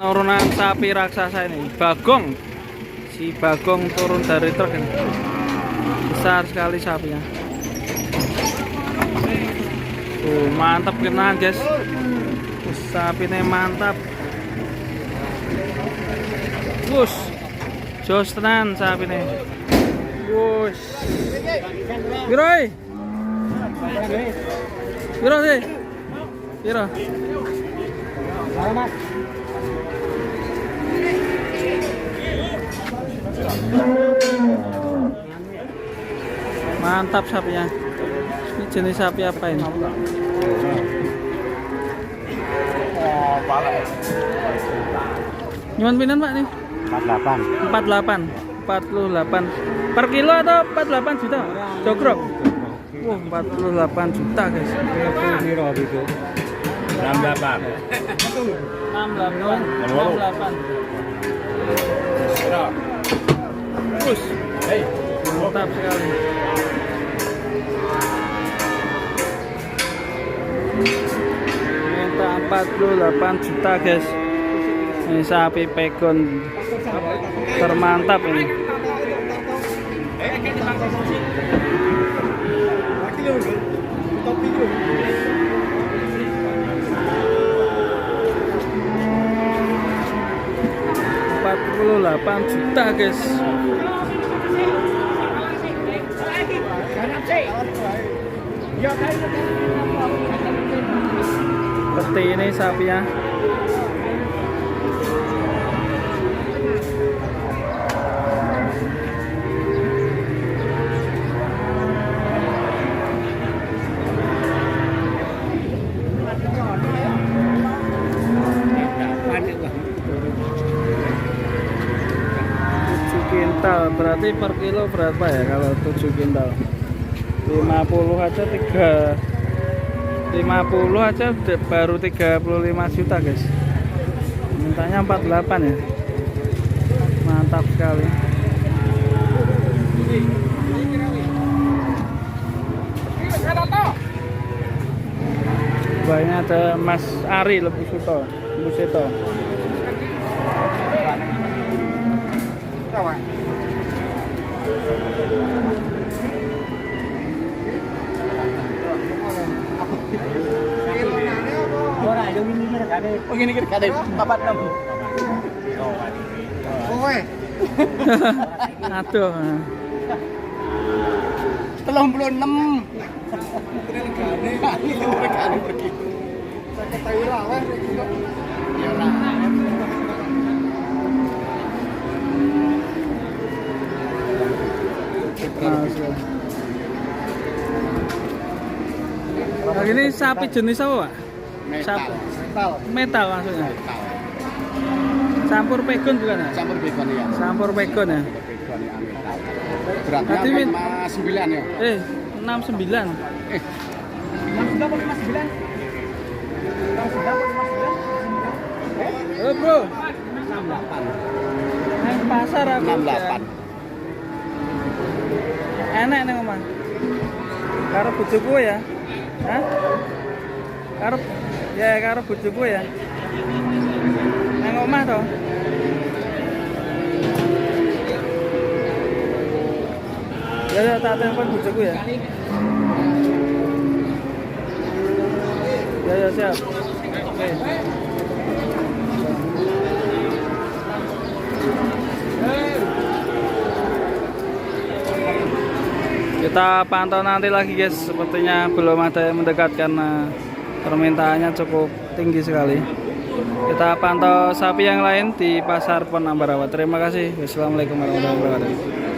Turunan sapi raksasa ini, Bagong. Si Bagong turun dari truk ini. Besar sekali sapinya. Mantap kenaan guys. Sapinya mantap. Wush, jos tenan sapinya. Wush. Biroi. Biro sih. Biro. Mantap sapinya. Ini jenis sapi apa ini? Nyuman pinan Pak nih? 48. 48 per kilo atau 48 juta? Jogrok. Wah, 48 juta guys. 68. 68. Terus. Mantap sekali. Minta 48 juta guys. Ini sapi pegon termantap ini. $48 juta guys. Seperti ini sapinya. Kintal berarti per kilo berapa ya kalau 7 kintal? 50 aja 50 aja baru 35 juta guys. Mintanya 48 ya. Mantap sekali. Banyak ada Mas Ari Lebusuto. Oh gini kade 46. Kowe. Aduh. 36. Nah, ini sapi jenis apa Pak? Metal maksudnya. Campur pegon bukan ya? Campur pegon ya. Campur pegon ya. Beratnya 59 ya. 69. 59. Oh bro, 68. neng pasar aku 68. Enak neng omah. Karo bojoku ya. Hah? Karo bojoku ya. Neng omah toh. Ya tak telepon bojoku ya. Ya siap. Oke. Kita pantau nanti lagi guys. Sepertinya belum ada yang mendekat karena permintaannya cukup tinggi sekali. Kita pantau sapi yang lain di pasar Pon Ambarawa. Terima kasih. Wassalamualaikum warahmatullahi wabarakatuh.